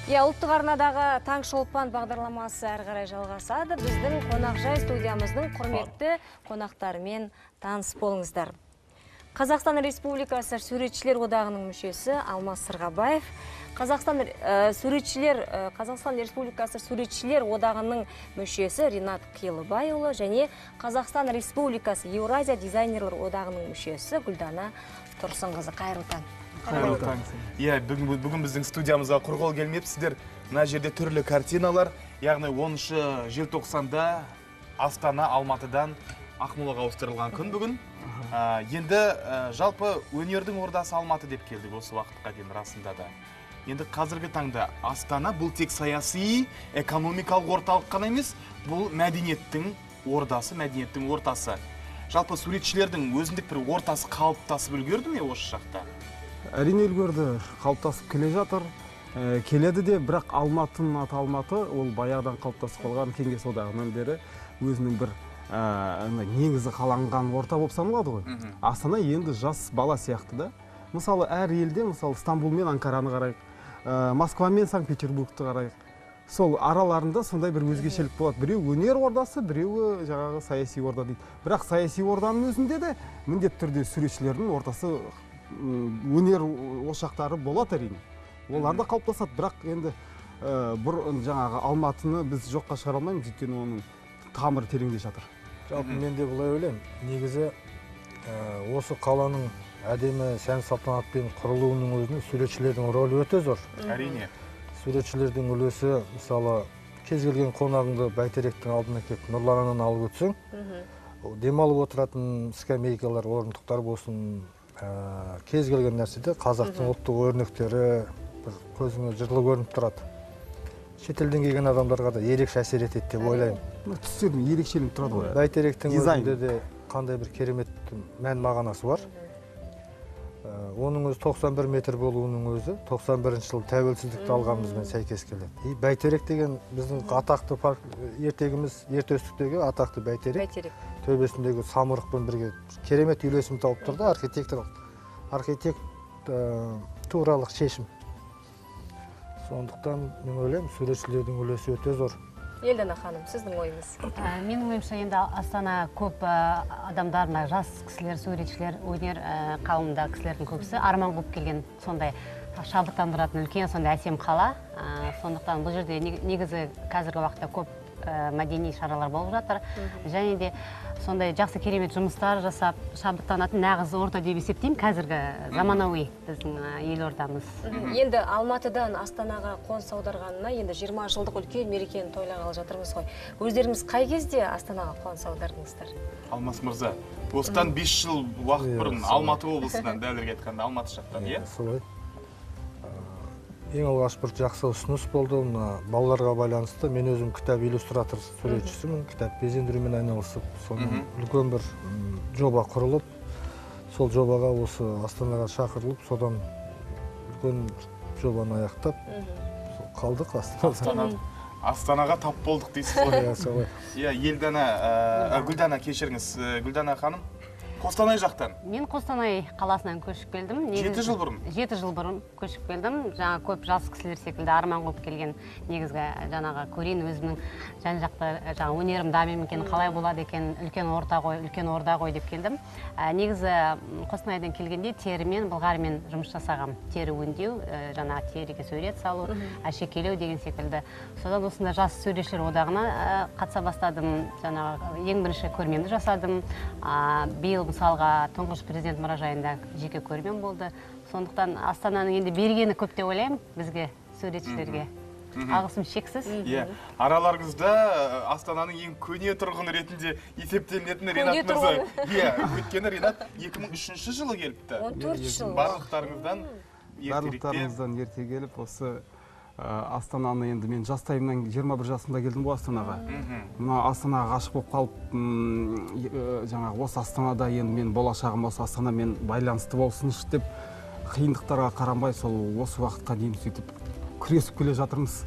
Ұлттық арнадағы таң шолпан бағдарламасы әрі қарай жалғасады. Біздің қонақжай студиямыздың құрметті қонақтарымен таныс болыңыздар. Қазақстан Республикасы Суретшілер одағының мүшесі Алмас Сырғабаев, Қазақстан Республикасы Суретшілер одағының мүшесі Ринат Қилыбайұлы және Қазақстан Республикасы Еуразия дизайнерлер одағының мүшесі Гүлдана Тұрсынқызы. Қайырлы таң. Қайырлы таң. Бүгін біздің студиямызға құрғол келмепсіздер. Мына жерде түрлі картиналар, яғни 10 желтоқсанда Астана Алматыдан Ақмолаға ауыстырылған күн бүгін. Енді жалпы өнердің ордасы Алматы деп келдік осы уақытқа дейін расында да. Енді қазіргі таңда Астана бұл тек саяси, экономикалық орталық қана емес, бұл мәдениеттің ордасы, мәдениеттің ортасы. Жалпы суретшілердің өзіндік бір ортасы қалыптасып үлгерді ме осы жақта? Әрине үлгерді, қалыптасып келе жатыр. Келеді де, бірақ Алматының аты Алматы, ол баяғыдан қалыптасып қалған Кеңес одағынан бері өзінің бір негізі қаланған орта болып саналады ғой. Астана енді жас бала сияқты да. Мысалы, әр елде, мысалы, Стамбул мен Анкараны қарайық, Москва мен Санкт-Петербургты қарайық. Сол араларында сондай бір өзгешелік болады. Біреу өнер ордасы, біреуі жаңағы саяси орда дейді. Бірақ саяси орданың өзінде де міндетті түрде суретшілердің ортасы өнер ошақтары болады әрине. Олар да қалыптасады, бірақ енді жаңағы Алматыны біз жоққа шығара алмаймыз, өйткені оның тамыры тереңде жатыр. Жалпы мен де бұлай ойлаймын. Негізі осы қаланың әдемі сән салтанатпен құрылуының өзінде суретшілердің рөлі өте зор. Әрине. Суретшілердің үлесі, мысалы, кез келген қонағыңды бәйтеректің алдына келіп нұрланынан алып өтсең, демалып отыратын скамейкалар, орындықтар болсын, кез келген нәрседе қазақтың ұлттық өрнектері көзіңе жылы көрініп тұрады. Шетелден келген адамдарға да ерекше әсер етеді деп ойлаймын. Түстердің ерекшеленіп тұрады ғой. Бәйтеректің өзінде де қандай бір керемет мән мағынасы бар. Оның өзі 91 метр болуының өзі 91-ші жыл тәуелсіздікті алғанымызбен сәйкес келеді. Бәйтерек деген біздің атақты ертегіміз, ертөстіктегі атақты Бәйтерек. Төбесіндегі самұрықпен бірге керемет үйлесім тауып тұрды архитектуралық шешім. Сондықтан мен ойлаймын, суретшілердің үлесі өте зор. Елдана ханым, сіздің ойыңыз? Менің ойымша енді Астана көп адамдарына, жас кісілер, суретшілер, өнер қауымында кісілердің көбісі арман қуып келген сондай шабыттандыратын үлкен сондай әсем қала. Сондықтан бұл жерде негізі қазіргі уақытта көп мәдени шаралар болып жатыр. Және де сондай жақсы керемет жұмыстар жасап, шабыттанатын нағыз орта деп есептеймін қазіргі заманауи біздің елордамыз. Енді Алматыдан Астанаға қоныс аударғанына енді 20 жылдық үлкен мерекені тойлағалы жатырмыз ғой. Өздеріңіз қай кезде Астанаға қоныс аудардыңыздар? Алмас мырза, осыдан 5 жыл уақыт бұрын Алматы облысынан дәлірек айтқанда Алматы жақтан, иә? Солай. Ең алғаш бір жақсы ұсыныс болды. Балаларға байланысты мен өзім кітап иллюстратор суретшісімін. Кітап безендірумен айналысып, соның үлкен бір жоба құрылып, сол жобаға осы Астанаға шақырылып, содан үлкен жобаны аяқтап, қалдық Астанаға тап болдық дейсіз ғой. Гүлдана, кешіріңіз. Гүлдана ханым, Қостанай жақтан? Мен Қостанай қаласынан көшіп келдім. 7 жыл бұрын? 7 жыл бұрын көшіп келдім. Жаңа көп жас кісілер секілді арман қуып келген негізгі жаңағы көрейін өзімнің жан жақты жаңа өнерім дамиын екен, қалай болады екен, үлкен орда ғой деп келдім. Негізі Қостанайдан келгенде терімен, былғарымен жұмыс жасағам. Тері өңдеу, жаңағы теріге сурет салу, әшекейлеу деген секілді. Содан осында жас суретшілер одағына қатыса бастадым. Жаңағы ең бірінші көрмемді жасадым. Биыл мысалға тұңғыш президент мұражайында жеке көрмем болды. Сондықтан Астананың енді бергені көп деп ойлаймын бізге, суретшілерге. Алғысым шексіз. Араларыңызда Астананың ең көне тұрғыны ретінде есептелінетін Ринат мырза. Өйткені Ринат 2003 жылы келіпті. 14 жыл. Барлықтарыңыздан ерте келіп, осы Астананы енді мен жастайымнан 21 жасымда келдім бұл Астанаға. Мына Астанаға ғашық болып қалып, жаңағы осы Астанада енді мен болашағым осы Астанамен байланысты болсын деп қиындықтарға қарамай сол осы уақытқа дейін сөйтіп күресіп келе жатырмыз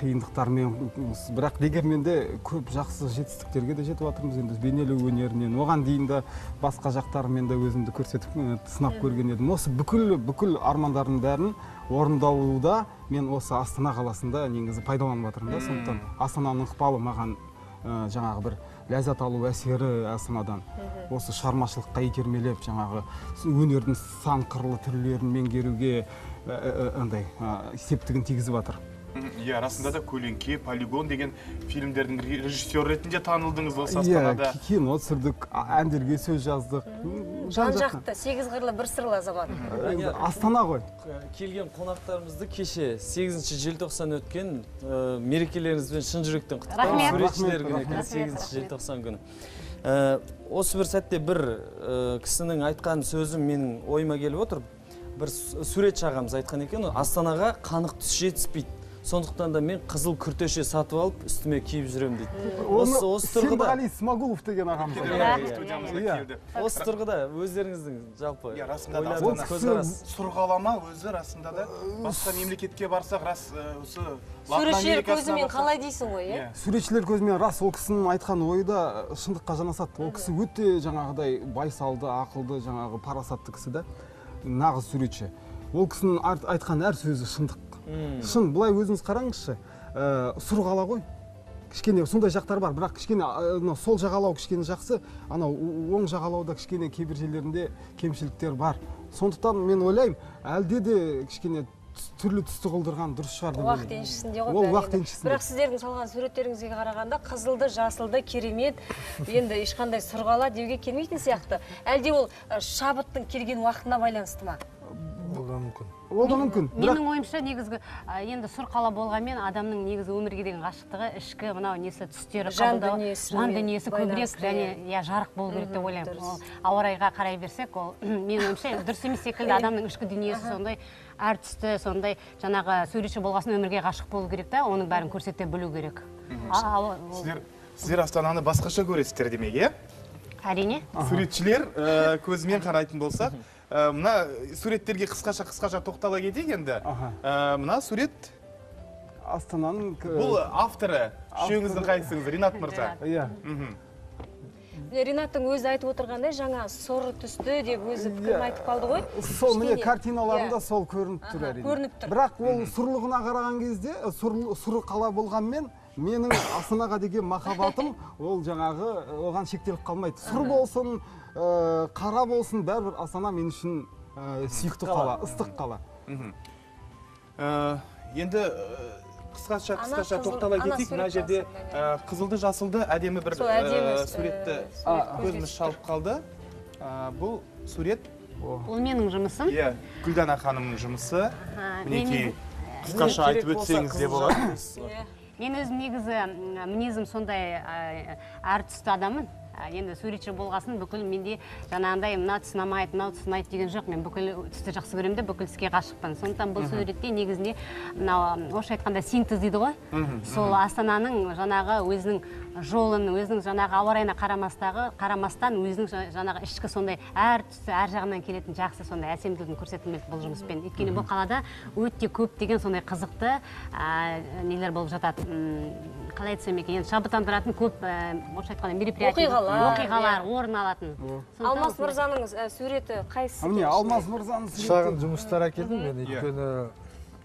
қиындықтармен. Бірақ дегенмен де көп жақсы жетістіктерге де жетіп жатырмыз. Енді бейнелеу өнерінен оған дейін де басқа жақтарымен де өзімді көрсетіп сынап көрген едім. Осы бүкіл армандардың бәрін орындауда мен осы Астана қаласында негізі пайдаланып жатырмын да. Сондықтан Астананың ықпалы маған жаңағы бір ләззат алу әсері Астанадан осы шығармашылыққа итермелеп, жаңағы өнердің сан қырлы түрлерін меңгеруге андай септігін тигізіп жатыр. Иә, расында да Көлеңке, Полигон деген фильмдердің режиссер ретінде танылдыңыз осы Астанада. Иә, кино түсірдік, әндерге сөз жаздық. Жан-жақты, 8 қырлы бір сырлы азамат. Астана ғой. Келген қонақтарымызды кеше 8 желтоқсан өткен мерекелеріңізбен шын жүректен құттықтаймын. Суретшілер күні 8 желтоқсан күні. Осы бір сәтте бір кісінің айтқан сөзім менің ойыма келіп отыр. Бір суретші ағамыз айтқан екен, Астанаға қанық түс жетіспейді. Сондықтан да мен қызыл күртеше сатып алып, үстіме киіп жүрем дейді. Осы тұрғыда Сенғали Смағұлов деген ағамыз. Студиямызға келді. Осы тұрғыда өздеріңіздің жалпы ойларыңыз көзқарас сұрғалама өзі расында да басқа мемлекетке барсақ рас осы Суретшілер көзімен қалай дейсің ғой, иә? Суретшілер көзімен рас, ол кісінің айтқан ойы да шындыққа жанасады. Ол кісі өте жаңағыдай байсалды, ақылды, жаңағы парасатты кісі да, нағыз суретші. Ол кісінің айтқан әр сөзі шындық. Шын, бұлай өзіңіз қараңызшы, сұрғала ғой. Кішкене сондай жақтар бар, бірақ кішкене сол жағалау кішкене жақсы, анау оң жағалауда кішкене кейбір жерлерінде кемшіліктер бар. Сондықтан мен ойлаймын, әлде де кішкене түрлі түсті қылдырған дұрыс шығар деп Уақыт еншісінде ғой. Ол уақыт еншісінде. Бірақ сіздердің салған суреттеріңізге қарағанда қызылды, жасылды, керемет, енді ешқандай сұрғала деуге келмейтін сияқты. Әлде ол шабыттың келген уақытына байланысты ма? Ол да мүмкін. Ол да мүмкін. Менің ойымша негізгі енді сұр қала болғанмен адамның негізі өмірге деген ғашықтығы ішкі мынау несі түстері қабылдау, жан дүниесі көбірек және жарық болу керек деп ойлаймын. Ауа райға қарай берсек, ол менің ойымша дұрыс емес секілді адамның ішкі дүниесі сондай әр түсті, сондай жаңағы суретші болғасын өмірге ғашық болу керек та, оның бәрін көрсете білу керек. Сіздер Астананы басқаша көресіздер демек, иә? Әрине. Суретшілер көзімен қарайтын болсақ, мына суреттерге қысқаша тоқтала кетейік енді. Мына сурет Астананың бұл авторы үшеуіңіздің қайсыңыз, Ринат мырза? Иә. Ринаттың өзі айтып отырғандай, жаңа сұр түсті деп өзі пікірін айтып қалды ғой. Сол міне картиналарында сол көрініп тұр әрине. Көрініп тұр. Бірақ ол сұрлығына қараған кезде, сұр қала болғанмен, менің Астанаға деген махаббатым ол жаңағы оған шектеліп қалмайды. Сұр болсын, қара болсын, бәрібір Астана мен үшін сүйікті қала, ыстық қала. Енді қысқаша тоқтала кетейік. Мына жерде қызылды жасылды әдемі бір суретті көзіміз шалып қалды. Бұл сурет Ол менің жұмысым. Иә, Гүлдана ханымның жұмысы. Мінекей қысқаша айтып өтсеңіз де болады. Мен өзім негізі мінезім сондай әр түсті адамын. Енді суретші болғасын бүкіл менде жаңағындай мына түс ұнамайды, мынау түс ұнайды деген жоқ. Мен бүкіл түсті жақсы көремін де, бүкіл іске ғашықпын. Сондықтан бұл суретте негізінде мынау орысша айтқанда синтез дейді ғой. Сол Астананың жаңағы өзінің жолын, өзінің жаңағы ауа райына қарамастан өзінің жаңағы ішкі сондай әр түсті, әр жағынан келетін жақсы сондай әсемдігін көрсетілмек бұл жұмыспен. Өйткені бұл қалада өте көп деген сондай қызықты нелер болып жатады. Қалай айтсам екен, енді шабыттандыратын көп орысша айтқанда мероприятие, оқиғалар орын алатын. Алмас мырзаның суреті қайсысы? Міне Алмас мырзаның суреті. Шағын жұмыстар әкелдім мен, өйткені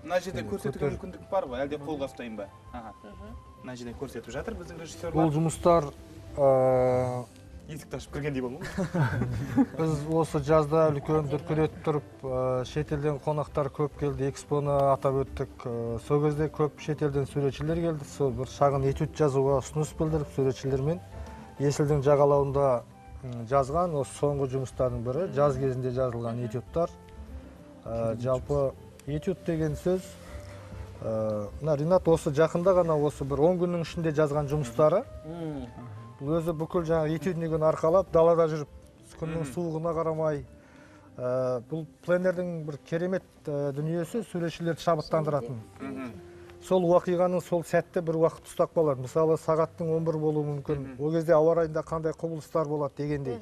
мына жерде көрсетуге мүмкіндік бар ба, әлде қолға ұстайын ба? Мына жерде көрсетіп жатыр біздің режиссерлар. бұл жұмыстар Есікті ашып кіргендей болмау. біз осы жазда үлкен дүркіретіп тұрып, шетелден қонақтар көп келді, экспоны атап өттік. Сол кезде көп шетелден суретшілер келді. Сол бір шағын этюд жазуға ұсыныс білдіріп, суретшілермен Есілдің жағалауында жазған осы соңғы жұмыстардың бірі, жаз кезінде жазылған этюдтар. Жалпы этюд деген сөз Ринат осы жақында ғана осы бір 10 күннің ішінде жазған жұмыстары. Бұл өзі бүкіл жаңағы этюднигін арқалап, далада жүріп, күннің суығына қарамай. Бұл пленердің бір керемет дүниесі суретшілерді шабыттандыратын. Сол уақиғаның сол сәтте бір уақыт ұстап қалады. Мысалы, сағаттың 11 болуы мүмкін. Ол кезде ауа райында қандай құбылыстар болады дегендей.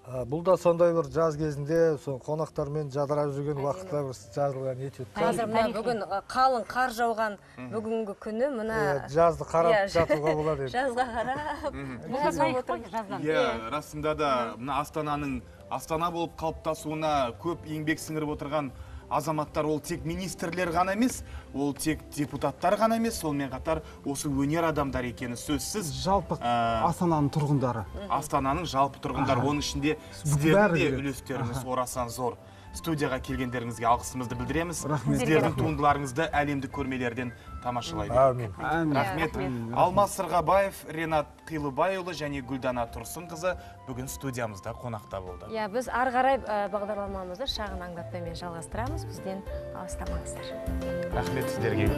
Бұл да сондай бір жаз кезінде сол қонақтармен жадырап жүрген уақытта бір жазылған этюд. Қазір мына бүгін қалың қар жауған бүгінгі күні мына Жазды қарап жатуға болады. жазға қарап жаздан. Иә, расында да мына Астана болып қалыптасуына көп еңбек сіңіріп отырған азаматтар ол тек министрлер ғана емес, ол тек депутаттар ғана емес, сонымен қатар осы өнер адамдары екені сөзсіз. Жалпы Астананың тұрғындары. Астананың жалпы тұрғындары, оның ішінде сіздердің де үлестеріңіз орасан зор. Студияға келгендеріңізге алғысымызды білдіреміз. Сіздердің туындыларыңызды әлемдік көрмелерден тамашалай берейік. Әмин. Рахмет. Алмас Сырғабаев, Ренат Қилыбайұлы және Гүлдана Тұрсынқызы бүгін студиямызда қонақта болды. Иә, біз ары қарай бағдарламамызды шағын аңдатпамен жалғастырамыз. Бізден алыстамаңыздар. Рахмет сіздерге.